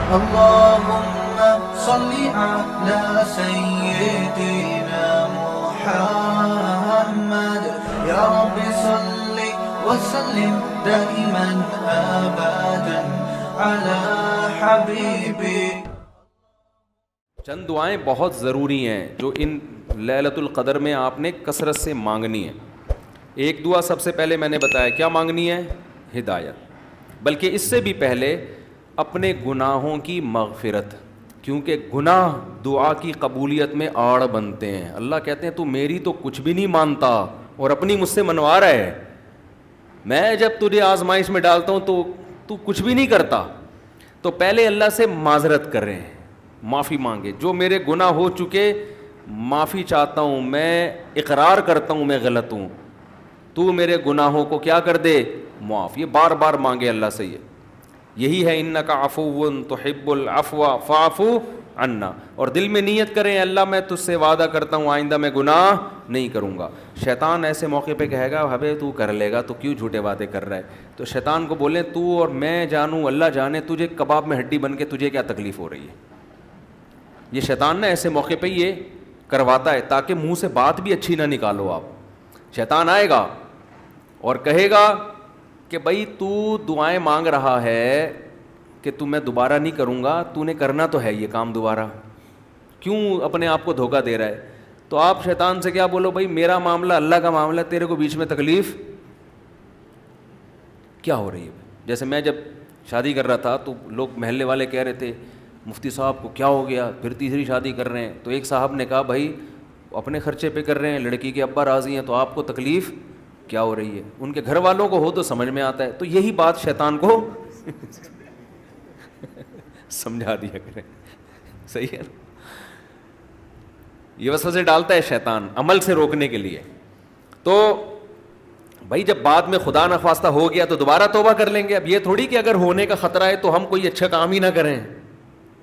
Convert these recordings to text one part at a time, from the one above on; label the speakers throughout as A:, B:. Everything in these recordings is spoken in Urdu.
A: اللهم صل على سيدنا محمد يا رب صل وسلم دائما أبدا على حبيبي.
B: چند دعائیں بہت ضروری ہیں جو ان لیلۃ القدر میں آپ نے کثرت سے مانگنی ہے. ایک دعا سب سے پہلے میں نے بتایا کیا مانگنی ہے؟ ہدایت. بلکہ اس سے بھی پہلے اپنے گناہوں کی مغفرت، کیونکہ گناہ دعا کی قبولیت میں آڑ بنتے ہیں. اللہ کہتے ہیں تو میری تو کچھ بھی نہیں مانتا اور اپنی مجھ سے منوا رہا ہے. میں جب تجھے آزمائش میں ڈالتا ہوں تو کچھ بھی نہیں کرتا. تو پہلے اللہ سے معذرت کر رہے ہیں، معافی مانگے. جو میرے گناہ ہو چکے معافی چاہتا ہوں، میں اقرار کرتا ہوں میں غلط ہوں، تو میرے گناہوں کو کیا کر دے؟ معاف. یہ بار بار مانگے اللہ سے. یہی ہے انک عفو تحب العفو فاعف عنا. اور دل میں نیت کریں اللہ میں تجھ سے وعدہ کرتا ہوں آئندہ میں گناہ نہیں کروں گا. شیطان ایسے موقع پہ کہے گا ابے تو کر لے گا، تو کیوں جھوٹے باتیں کر رہا ہے؟ تو شیطان کو بولیں تو اور میں جانوں اللہ جانے تجھے کباب میں ہڈی بن کے تجھے کیا تکلیف ہو رہی ہے. یہ شیطان نا ایسے موقع پہ یہ کرواتا ہے تاکہ منہ سے بات بھی اچھی نہ نکالو آپ. شیطان آئے گا اور کہے گا کہ بھائی تو دعائیں مانگ رہا ہے کہ میں دوبارہ نہیں کروں گا، تو نے کرنا تو ہے یہ کام دوبارہ، کیوں اپنے آپ کو دھوکہ دے رہا ہے؟ تو آپ شیطان سے کیا بولو بھائی میرا معاملہ اللہ کا معاملہ، تیرے کو بیچ میں تکلیف کیا ہو رہی ہے؟ جیسے میں جب شادی کر رہا تھا تو لوگ محلے والے کہہ رہے تھے مفتی صاحب کو کیا ہو گیا، پھر تیسری شادی کر رہے ہیں. تو ایک صاحب نے کہا بھائی اپنے خرچے پہ کر رہے ہیں، لڑکی کے ابا راضی ہیں، تو آپ کو تکلیف کیا ہو رہی ہے؟ ان کے گھر والوں کو ہو تو سمجھ میں آتا ہے. تو یہی بات شیطان کو سمجھا دیا کریں. صحیح ہے نا؟ یہ وسوسے ڈالتا ہے شیطان عمل سے روکنے کے لیے. تو بھائی جب بعد میں خدا نخواستہ ہو گیا تو دوبارہ توبہ کر لیں گے. اب یہ تھوڑی کہ اگر ہونے کا خطرہ ہے تو ہم کوئی اچھا کام ہی نہ کریں،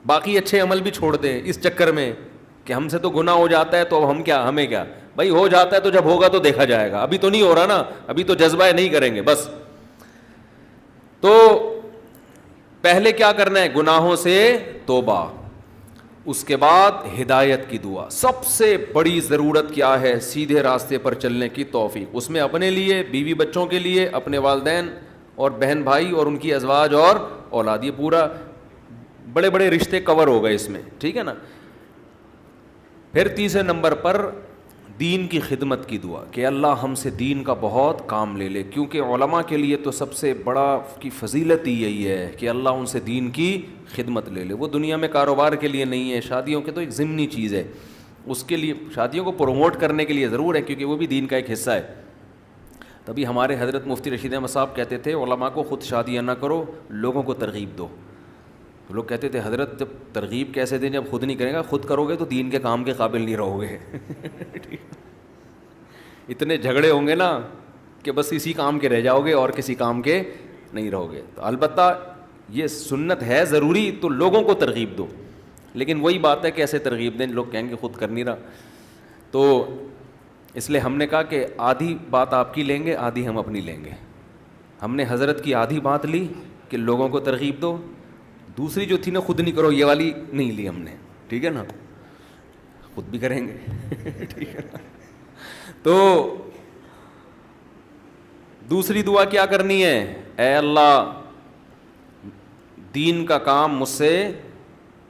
B: باقی اچھے عمل بھی چھوڑ دیں اس چکر میں کہ ہم سے تو گناہ ہو جاتا ہے تو اب ہمیں کیا بھائی، ہو جاتا ہے تو جب ہوگا تو دیکھا جائے گا، ابھی تو نہیں ہو رہا نا، ابھی تو جذبہ ہے نہیں کریں گے بس. تو پہلے کیا کرنا ہے؟ گناہوں سے توبہ. اس کے بعد ہدایت کی دعا. سب سے بڑی ضرورت کیا ہے؟ سیدھے راستے پر چلنے کی توفیق. اس میں اپنے لیے، بیوی بچوں کے لیے، اپنے والدین اور بہن بھائی اور ان کی ازواج اور اولاد، یہ پورا بڑے بڑے رشتے کور ہو گئے اس میں، ٹھیک ہے نا. پھر تیسرے نمبر پر دین کی خدمت کی دعا کہ اللہ ہم سے دین کا بہت کام لے لے، کیونکہ علماء کے لیے تو سب سے بڑا کی فضیلت ہی یہی ہے کہ اللہ ان سے دین کی خدمت لے لے. وہ دنیا میں کاروبار کے لیے نہیں ہے، شادیوں کے تو ایک ضمنی چیز ہے، اس کے لیے شادیوں کو پروموٹ کرنے کے لیے ضرور ہے کیونکہ وہ بھی دین کا ایک حصہ ہے. تبھی ہمارے حضرت مفتی رشید احمد صاحب کہتے تھے علماء کو خود شادیاں نہ کرو، لوگوں کو ترغیب دو. لوگ کہتے تھے حضرت جب ترغیب کیسے دیں جب خود نہیں کرے گا؟ خود کرو گے تو دین کے کام کے قابل نہیں رہو گے. اتنے جھگڑے ہوں گے نا کہ بس اسی کام کے رہ جاؤ گے اور کسی کام کے نہیں رہو گے. تو البتہ یہ سنت ہے ضروری تو لوگوں کو ترغیب دو، لیکن وہی بات ہے کہ ایسے ترغیب دیں لوگ کہیں گے خود کر نہیں رہا. تو اس لیے ہم نے کہا کہ آدھی بات آپ کی لیں گے، آدھی ہم اپنی لیں گے. ہم نے حضرت کی آدھی بات لی کہ لوگوں کو ترغیب دو، دوسری جو تھی نا خود نہیں کرو، یہ والی نہیں لی ہم نے، ٹھیک ہے نا، خود بھی کریں گے. ٹھیک ہے نا. تو دوسری دعا کیا کرنی ہے؟ اے اللہ دین کا کام مجھ سے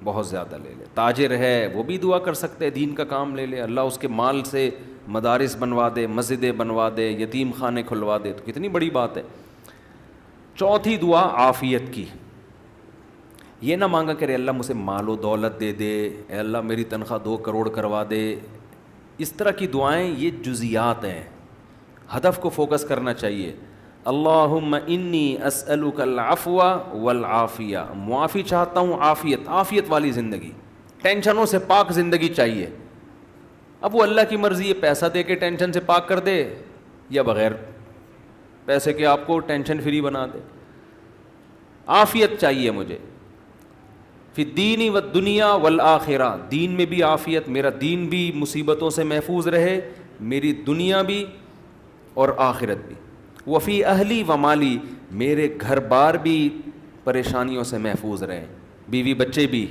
B: بہت زیادہ لے لے. تاجر ہے وہ بھی دعا کر سکتے ہیں دین کا کام لے لے، اللہ اس کے مال سے مدارس بنوا دے، مسجدیں بنوا دے، یتیم خانے کھلوا دے، تو کتنی بڑی بات ہے. چوتھی دعا عافیت کی. یہ نہ مانگا کرے اللہ مجھے مال و دولت دے دے، اے اللہ میری تنخواہ 2 کروڑ کروا دے. اس طرح کی دعائیں یہ جزیات ہیں، ہدف کو فوکس کرنا چاہیے. اللہم انی اسألک العفو والعافیہ، معافی چاہتا ہوں، عافیت والی زندگی، ٹینشنوں سے پاک زندگی چاہیے. اب وہ اللہ کی مرضی ہے، پیسہ دے کے ٹینشن سے پاک کر دے یا بغیر پیسے کے آپ کو ٹینشن فری بنا دے. عافیت چاہیے مجھے فی الدین والدنیا والآخرہ، دین میں بھی عافیت، میرا دین بھی مصیبتوں سے محفوظ رہے، میری دنیا بھی اور آخرت بھی. وفی اہلی و مالی، میرے گھر بار بھی پریشانیوں سے محفوظ رہے، بیوی بچے بھی،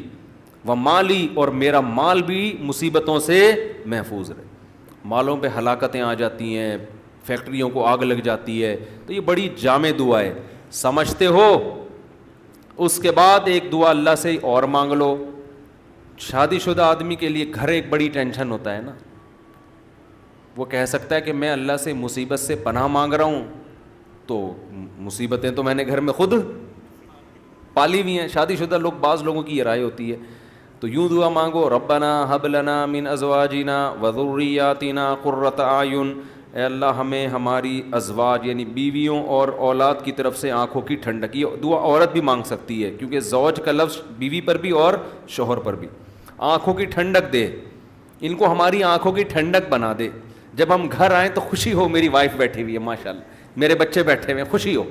B: و مالی، اور میرا مال بھی مصیبتوں سے محفوظ رہے. مالوں پہ ہلاکتیں آ جاتی ہیں، فیکٹریوں کو آگ لگ جاتی ہے. تو یہ بڑی جامع دعا ہے، سمجھتے ہو؟ اس کے بعد ایک دعا اللہ سے اور مانگ لو. شادی شدہ آدمی کے لیے گھر ایک بڑی ٹینشن ہوتا ہے نا. وہ کہہ سکتا ہے کہ میں اللہ سے مصیبت سے پناہ مانگ رہا ہوں، تو مصیبتیں تو میں نے گھر میں خود پالی ہوئی ہیں. شادی شدہ لوگ، بعض لوگوں کی یہ رائے ہوتی ہے. تو یوں دعا مانگو، ربنا ہب لنا من ازواجنا وذریاتنا قرۃ اعین، اے اللہ ہمیں ہماری ازواج یعنی بیویوں اور اولاد کی طرف سے آنکھوں کی ٹھنڈک. یہ دعا عورت بھی مانگ سکتی ہے، کیونکہ زوج کا لفظ بیوی پر بھی اور شوہر پر بھی. آنکھوں کی ٹھنڈک دے، ان کو ہماری آنکھوں کی ٹھنڈک بنا دے. جب ہم گھر آئیں تو خوشی ہو، میری وائف بیٹھی ہوئی ہے ماشاءاللہ، میرے بچے بیٹھے ہوئے ہیں، خوشی ہو.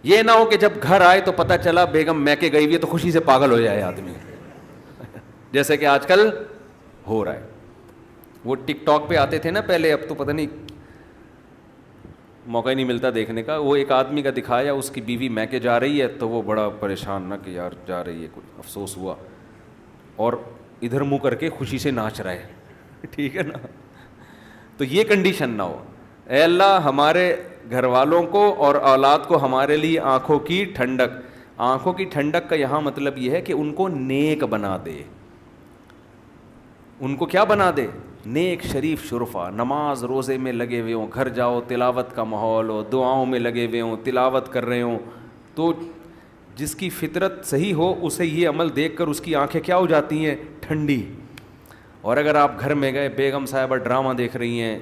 B: یہ نہ ہو کہ جب گھر آئے تو پتہ چلا بیگم میکے گئی ہوئی ہے تو خوشی سے پاگل ہو جائے آدمی، جیسے کہ آج کل ہو رہا ہے. وہ ٹک ٹاک پہ آتے تھے نا پہلے، اب تو پتہ نہیں موقع ہی نہیں ملتا دیکھنے کا. وہ ایک آدمی کا دکھایا، اس کی بیوی میکے جا رہی ہے تو وہ بڑا پریشان نہ کہ یار جا رہی ہے، کوئی افسوس ہوا، اور ادھر منہ کر کے خوشی سے ناچ رہا ہے. ٹھیک ہے نا. تو یہ کنڈیشن نہ ہو. اے اللہ ہمارے گھر والوں کو اور اولاد کو ہمارے لیے آنکھوں کی ٹھنڈک. آنکھوں کی ٹھنڈک کا یہاں مطلب یہ ہے کہ ان کو نیک بنا دے. ان کو کیا بنا دے؟ نیک، شریف، شرفا. نماز روزے میں لگے ہوئے ہوں، گھر جاؤ تلاوت کا ماحول ہو، دعاؤں میں لگے ہوئے ہوں، تلاوت کر رہے ہوں. تو جس کی فطرت صحیح ہو اسے یہ عمل دیکھ کر اس کی آنکھیں کیا ہو جاتی ہیں؟ ٹھنڈی. اور اگر آپ گھر میں گئے، بیگم صاحبہ ڈرامہ دیکھ رہی ہیں،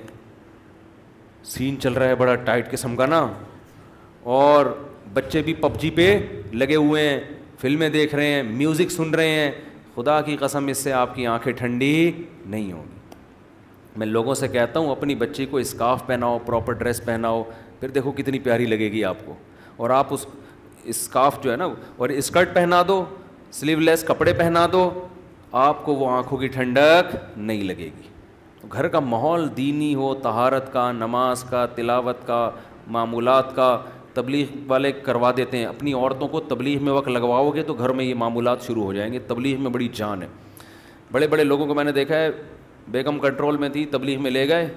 B: سین چل رہا ہے بڑا ٹائٹ قسم کا نا، اور بچے بھی پب جی پہ لگے ہوئے ہیں، فلمیں دیکھ رہے ہیں، میوزک سن رہے ہیں، خدا کی قسم اس سے آپ کی آنکھیں ٹھنڈی نہیں ہوں گی. میں لوگوں سے کہتا ہوں اپنی بچی کو اسکارف پہناؤ، پراپر ڈریس پہناؤ، پھر دیکھو کتنی پیاری لگے گی آپ کو. اور آپ اس اسکارف جو ہے نا، اور اسکرٹ پہنا دو، سلیو لیس کپڑے پہنا دو، آپ کو وہ آنکھوں کی ٹھنڈک نہیں لگے گی. گھر کا ماحول دینی ہو، طہارت کا، نماز کا، تلاوت کا، معمولات کا. تبلیغ والے کروا دیتے ہیں، اپنی عورتوں کو تبلیغ میں وقت لگواؤ گے تو گھر میں یہ معمولات شروع ہو جائیں گے. تبلیغ میں بڑی جان ہے. بڑے بڑے لوگوں کو میں نے دیکھا ہے، بیگم کنٹرول میں تھی، تبلیغ میں لے گئے،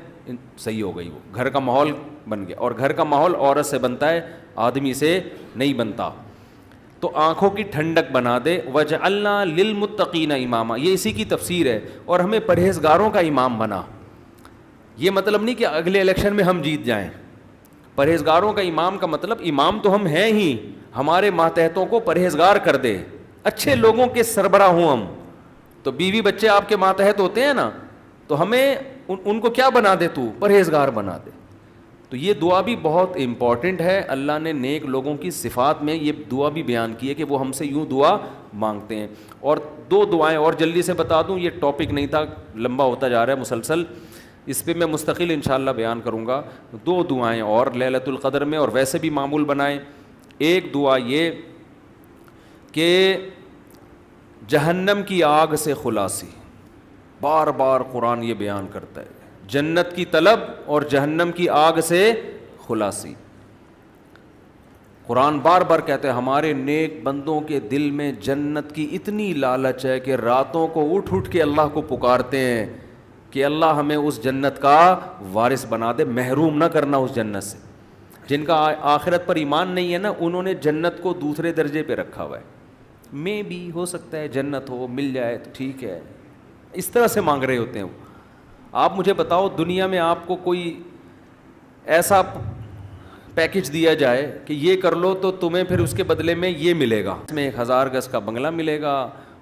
B: صحیح ہو گئی، وہ گھر کا ماحول بن گیا. اور گھر کا ماحول عورت سے بنتا ہے، آدمی سے نہیں بنتا. تو آنکھوں کی ٹھنڈک بنا دے. وَجْعَلْنَا لِلْمُتَّقِينَ إِمَامًا، یہ اسی کی تفسیر ہے. اور ہمیں پرہیزگاروں کا امام بنا. یہ مطلب نہیں کہ اگلے الیکشن میں ہم جیت جائیں. پرہیزگاروں کا امام کا مطلب امام تو ہم ہیں ہی، ہمارے ماتحتوں کو پرہیزگار کر دے، اچھے لوگوں کے سربراہ ہوں ہم. تو بیوی بچے آپ کے ماتحت ہوتے ہیں نا، تو ہمیں ان کو کیا بنا دے؟ تو پرہیزگار بنا دے. تو یہ دعا بھی بہت امپورٹنٹ ہے. اللہ نے نیک لوگوں کی صفات میں یہ دعا بھی بیان کی ہے کہ وہ ہم سے یوں دعا مانگتے ہیں. اور دو دعائیں اور جلدی سے بتا دوں، یہ ٹاپک نہیں تھا، لمبا ہوتا جا رہا ہے مسلسل، اس پہ میں مستقل انشاءاللہ بیان کروں گا. دو دعائیں اور لیلۃ القدر میں، اور ویسے بھی معمول بنائیں. ایک دعا یہ کہ جہنم کی آگ سے خلاصی. بار بار قرآن یہ بیان کرتا ہے، جنت کی طلب اور جہنم کی آگ سے خلاصی. قرآن بار بار کہتا ہے ہمارے نیک بندوں کے دل میں جنت کی اتنی لالچ ہے کہ راتوں کو اٹھ اٹھ کے اللہ کو پکارتے ہیں کہ اللہ ہمیں اس جنت کا وارث بنا دے، محروم نہ کرنا اس جنت سے. جن کا آخرت پر ایمان نہیں ہے نا، انہوں نے جنت کو دوسرے درجے پہ رکھا ہوا ہے. میں بھی ہو سکتا ہے جنت ہو، مل جائے تو ٹھیک ہے، اس طرح سے مانگ رہے ہوتے ہیں. آپ مجھے بتاؤ، دنیا میں آپ کو کوئی ایسا پیکج دیا جائے کہ یہ کر لو تو تمہیں پھر اس کے بدلے میں یہ ملے گا، اس میں 1000 گز کا بنگلہ ملے گا،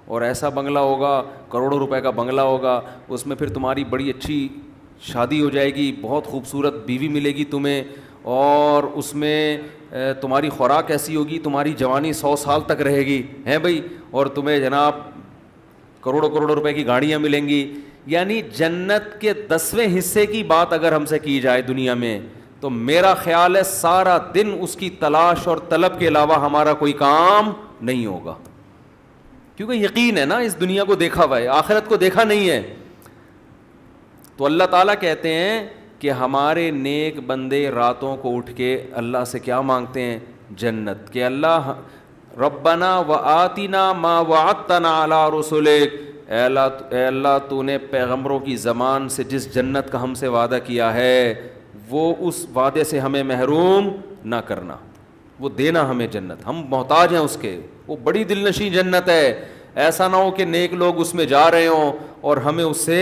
B: اور ایسا بنگلہ ہوگا، کروڑوں روپے کا بنگلہ ہوگا، اس میں پھر تمہاری بڑی اچھی شادی ہو جائے گی، بہت خوبصورت بیوی ملے گی تمہیں، اور اس میں تمہاری خوراک ایسی ہوگی، تمہاری جوانی 100 سال تک رہے گی، ہیں بھائی، اور تمہیں جناب کروڑوں کروڑوں روپے کی گاڑیاں ملیں گی. یعنی جنت کے 10ویں حصے کی بات اگر ہم سے کی جائے دنیا میں، تو میرا خیال ہے سارا دن اس کی تلاش اور طلب کے علاوہ ہمارا کوئی کام نہیں ہوگا. کیونکہ یقین ہے نا، اس دنیا کو دیکھا ہوا ہے، آخرت کو دیکھا نہیں ہے. تو اللہ تعالیٰ کہتے ہیں کہ ہمارے نیک بندے راتوں کو اٹھ کے اللہ سے کیا مانگتے ہیں؟ جنت. کہ اللہ ربنا وآتنا ما وعدتنا علی رسلک، اے اللہ تو نے پیغمبروں کی زبان سے جس جنت کا ہم سے وعدہ کیا ہے وہ اس وعدے سے ہمیں محروم نہ کرنا، وہ دینا ہمیں جنت، ہم محتاج ہیں اس کے، وہ بڑی دل نشیں جنت ہے، ایسا نہ ہو کہ نیک لوگ اس میں جا رہے ہوں اور ہمیں اس سے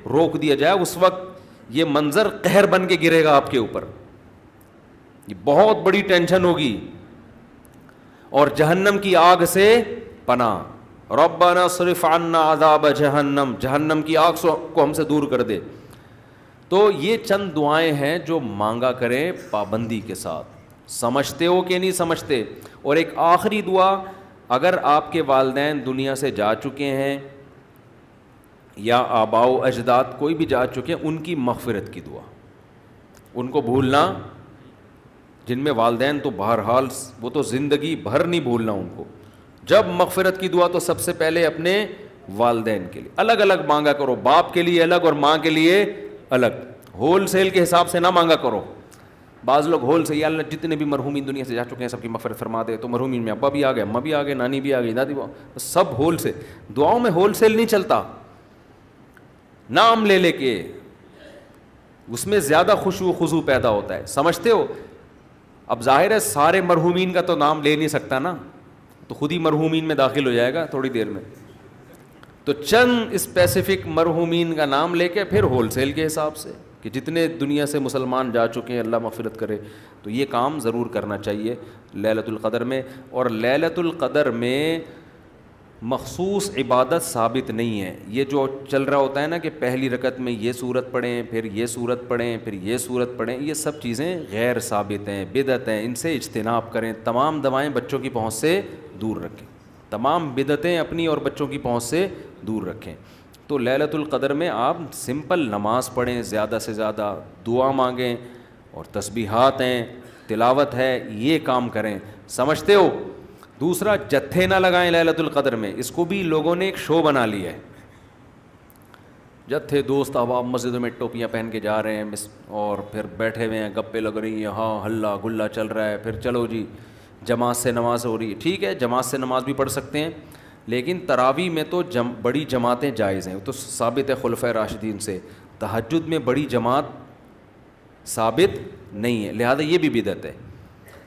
B: روک دیا جائے، اس وقت یہ منظر قہر بن کے گرے گا آپ کے اوپر، یہ بہت بڑی ٹینشن ہوگی، اور جہنم کی آگ سے پناہ، ربنا صرف عنا عذاب جہنم، جہنم کی آگ کو ہم سے دور کر دے۔ تو یہ چند دعائیں ہیں جو مانگا کریں پابندی کے ساتھ، سمجھتے ہو کہ نہیں سمجھتے؟ اور ایک آخری دعا، اگر آپ کے والدین دنیا سے جا چکے ہیں یا آباء و اجداد کوئی بھی جا چکے ہیں، ان کی مغفرت کی دعا، ان کو بھولنا، جن میں والدین تو بہرحال وہ تو زندگی بھر نہیں بھولنا ان کو، جب مغفرت کی دعا تو سب سے پہلے اپنے والدین کے لیے الگ الگ مانگا کرو، باپ کے لیے الگ اور ماں کے لیے الگ، ہول سیل کے حساب سے نہ مانگا کرو۔ بعض لوگ ہول سے، یا اللہ جتنے بھی مرحومین دنیا سے جا چکے ہیں سب کی مغفرت فرما دے، تو مرحومین میں ابا بھی آ گئے، اماں بھی آ گئے، نانی بھی آ گئی، دادی بھی، سب ہول سے، دعاؤں میں ہول سیل نہیں چلتا، نام لے لے کے اس میں زیادہ خشوع و خضوع پیدا ہوتا ہے، سمجھتے ہو؟ اب ظاہر ہے سارے مرحومین کا تو نام لے نہیں سکتا نا، تو خود ہی مرحومین میں داخل ہو جائے گا تھوڑی دیر میں، تو چند اسپیسیفک مرحومین کا نام لے کے پھر ہول سیل کے حساب سے کہ جتنے دنیا سے مسلمان جا چکے ہیں اللہ مغفرت کرے، تو یہ کام ضرور کرنا چاہیے لیلۃ القدر میں۔ اور لیلۃ القدر میں مخصوص عبادت ثابت نہیں ہے، یہ جو چل رہا ہوتا ہے نا کہ پہلی رکعت میں یہ سورت پڑھیں، پھر یہ سورت پڑھیں، پھر یہ سورت پڑھیں، یہ سب چیزیں غیر ثابت ہیں، بدعت ہیں، ان سے اجتناب کریں، تمام دوائیں بچوں کی پہنچ سے دور رکھیں، تمام بدعتیں اپنی اور بچوں کی پہنچ سے دور رکھیں۔ تو لیلۃ القدر میں آپ سمپل نماز پڑھیں، زیادہ سے زیادہ دعا مانگیں، اور تسبیحات ہیں، تلاوت ہے، یہ کام کریں، سمجھتے ہو؟ دوسرا، جتھے نہ لگائیں لیلۃ القدر میں، اس کو بھی لوگوں نے ایک شو بنا لیا ہے، جتھے دوست احباب مسجدوں میں ٹوپیاں پہن کے جا رہے ہیں اور پھر بیٹھے ہوئے ہیں، گپے لگ رہی ہیں، ہاں ہلا گلا چل رہا ہے، پھر چلو جی جماعت سے نماز ہو رہی ہے، ٹھیک ہے جماعت سے نماز بھی پڑھ سکتے ہیں، لیکن تراویح میں تو بڑی جماعتیں جائز ہیں، تو ثابت ہے خلفائے راشدین سے، تہجد میں بڑی جماعت ثابت نہیں ہے، لہذا یہ بھی بدعت ہے۔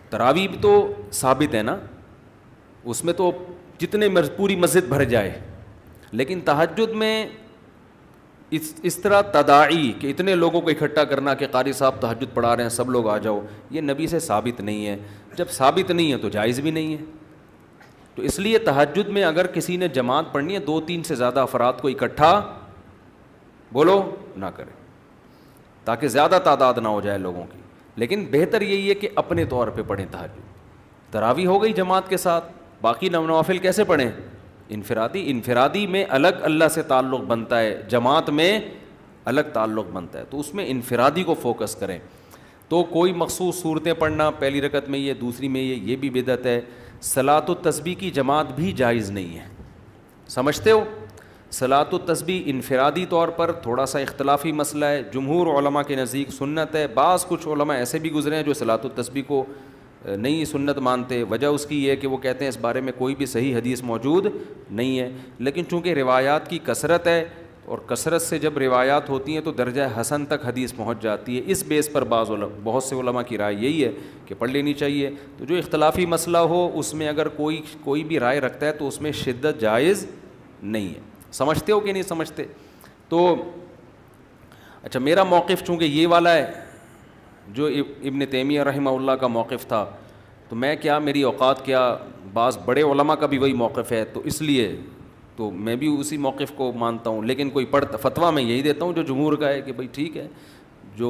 B: تراویح بھی تو ثابت ہے نا، اس میں تو جتنے پوری مسجد بھر جائے، لیکن تہجد میں اس طرح تداعی کہ اتنے لوگوں کو اکٹھا کرنا کہ قاری صاحب تہجد پڑھا رہے ہیں سب لوگ آ جاؤ، یہ نبی سے ثابت نہیں ہے، جب ثابت نہیں ہے تو جائز بھی نہیں ہے۔ تو اس لیے تہجد میں اگر کسی نے جماعت پڑھنی ہے، 2-3 سے زیادہ افراد کو اکٹھا بولو نہ کرے، تاکہ زیادہ تعداد نہ ہو جائے لوگوں کی، لیکن بہتر یہی ہے کہ اپنے طور پہ پڑھیں تہجد۔ تراویح ہو گئی جماعت کے ساتھ، باقی نوافل کیسے پڑھیں؟ انفرادی میں الگ اللہ سے تعلق بنتا ہے، جماعت میں الگ تعلق بنتا ہے، تو اس میں انفرادی کو فوکس کریں۔ تو کوئی مخصوص صورتیں پڑھنا، پہلی رکعت میں یہ، دوسری میں یہ بھی بدعت ہے۔ صلاۃ التسبیح کی جماعت بھی جائز نہیں ہے، سمجھتے ہو؟ صلاۃ التسبیح انفرادی طور پر تھوڑا سا اختلافی مسئلہ ہے، جمہور علماء کے نزدیک سنت ہے، بعض کچھ علماء ایسے بھی گزرے ہیں جو صلاۃ التسبیح کو نہیں سنت مانتے، وجہ اس کی یہ ہے کہ وہ کہتے ہیں اس بارے میں کوئی بھی صحیح حدیث موجود نہیں ہے، لیکن چونکہ روایات کی کثرت ہے، اور کثرت سے جب روایات ہوتی ہیں تو درجہ حسن تک حدیث پہنچ جاتی ہے، اس بیس پر بہت سے علماء کی رائے یہی ہے کہ پڑھ لینی چاہیے۔ تو جو اختلافی مسئلہ ہو اس میں اگر کوئی بھی رائے رکھتا ہے تو اس میں شدت جائز نہیں ہے، سمجھتے ہو کہ نہیں سمجھتے؟ تو اچھا، میرا موقف چونکہ یہ والا ہے جو ابن تیمیہ رحمہ اللہ کا موقف تھا، تو میں کیا، میری اوقات کیا، بعض بڑے علماء کا بھی وہی موقف ہے، تو اس لیے تو میں بھی اسی موقف کو مانتا ہوں، لیکن کوئی فتویٰ میں یہی دیتا ہوں جو جمہور کا ہے کہ بھائی ٹھیک ہے، جو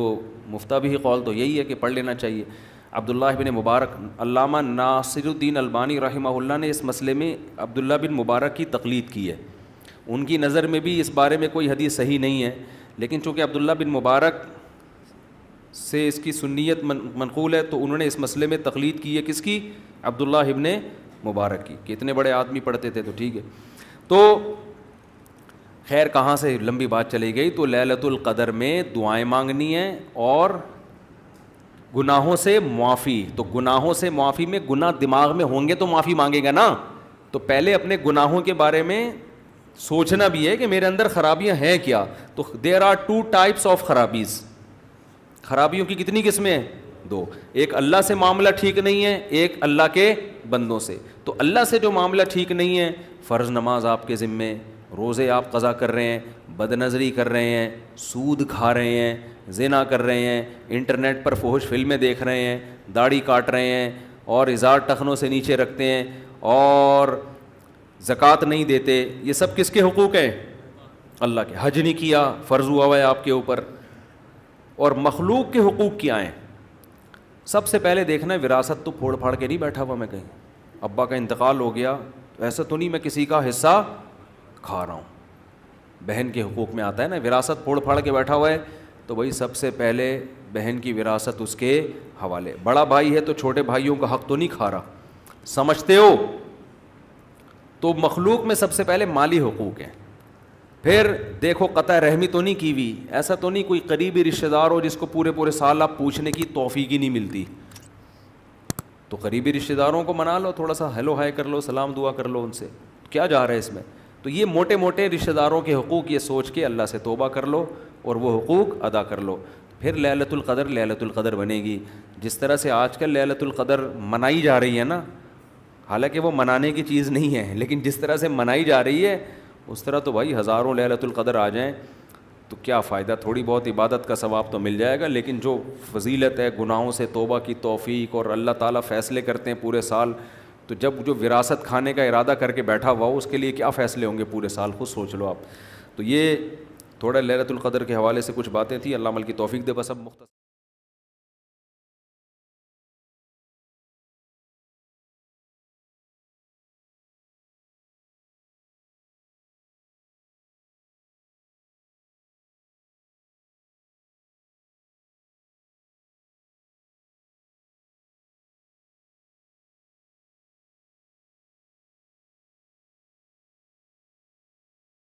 B: مفتہ بھی قول تو یہی ہے کہ پڑھ لینا چاہیے۔ عبداللہ بن مبارک، علامہ ناصر الدین البانی رحمہ اللہ نے اس مسئلے میں عبداللہ بن مبارک کی تقلید کی ہے، ان کی نظر میں بھی اس بارے میں کوئی حدیث صحیح نہیں ہے، لیکن چونکہ عبداللہ بن مبارک سے اس کی سنیت منقول ہے تو انہوں نے اس مسئلے میں تقلید کی ہے، کس کی؟ عبداللہ ابن مبارک کی، کہ اتنے بڑے آدمی پڑھتے تھے تو ٹھیک ہے۔ تو خیر کہاں سے لمبی بات چلی گئی، تو لیلۃ القدر میں دعائیں مانگنی ہیں اور گناہوں سے معافی. تو گناہوں سے معافی میں گناہ دماغ میں ہوں گے تو معافی مانگے گا نا. تو پہلے اپنے گناہوں کے بارے میں سوچنا بھی ہے کہ میرے اندر خرابیاں ہیں کیا. تو there are two types of خرابیز. خرابیوں کی کتنی قسمیں ہیں؟ دو. ایک اللہ سے معاملہ ٹھیک نہیں ہے, ایک اللہ کے بندوں سے. تو اللہ سے جو معاملہ ٹھیک نہیں ہے, فرض نماز آپ کے ذمے, روزے آپ قضا کر رہے ہیں, بد نظری کر رہے ہیں, سود کھا رہے ہیں, زنا کر رہے ہیں, انٹرنیٹ پر فحش فلمیں دیکھ رہے ہیں, داڑھی کاٹ رہے ہیں اور ازار ٹخنوں سے نیچے رکھتے ہیں اور زکوٰۃ نہیں دیتے, یہ سب کس کے حقوق ہیں؟ اللہ کے. حج نہیں کیا, فرض ہوا ہوا ہے آپ کے اوپر. اور مخلوق کے حقوق کیا ہیں؟ سب سے پہلے دیکھنا ہے وراثت تو پھوڑ پھاڑ کے نہیں بیٹھا ہوا میں کہیں. ابا کا انتقال ہو گیا, ایسا تو نہیں میں کسی کا حصہ کھا رہا ہوں. بہن کے حقوق میں آتا ہے نا, وراثت پھوڑ پھاڑ کے بیٹھا ہوا ہے تو بھائی سب سے پہلے بہن کی وراثت اس کے حوالے. بڑا بھائی ہے تو چھوٹے بھائیوں کا حق تو نہیں کھا رہا, سمجھتے ہو؟ تو مخلوق میں سب سے پہلے مالی حقوق ہیں. پھر دیکھو قطع رحمی تو نہیں کی ہوئی, ایسا تو نہیں کوئی قریبی رشتہ دار ہو جس کو پورے سال آپ پوچھنے کی توفیق ہی نہیں ملتی. تو قریبی رشتہ داروں کو منا لو, تھوڑا سا ہیلو ہائے کر لو, سلام دعا کر لو ان سے, کیا جا رہا ہے اس میں. تو یہ موٹے موٹے رشتہ داروں کے حقوق یہ سوچ کے اللہ سے توبہ کر لو اور وہ حقوق ادا کر لو. پھر لیلۃ القدر بنے گی. جس طرح سے آج کل لیلۃ القدر منائی جا رہی ہے نا, حالانکہ وہ منانے کی چیز نہیں ہے, لیکن جس طرح سے منائی جا رہی ہے اس طرح تو بھائی ہزاروں لیلۃ القدر آ جائیں تو کیا فائدہ. تھوڑی بہت عبادت کا ثواب تو مل جائے گا, لیکن جو فضیلت ہے گناہوں سے توبہ کی توفیق, اور اللہ تعالیٰ فیصلے کرتے ہیں پورے سال, تو جب جو وراثت کھانے کا ارادہ کر کے بیٹھا ہوا ہو اس کے لیے کیا فیصلے ہوں گے پورے سال, خود سوچ لو آپ. تو یہ تھوڑا لیلۃ القدر کے حوالے سے کچھ باتیں تھیں. اللہ عمل کی توفیق دے. بس اب مختصر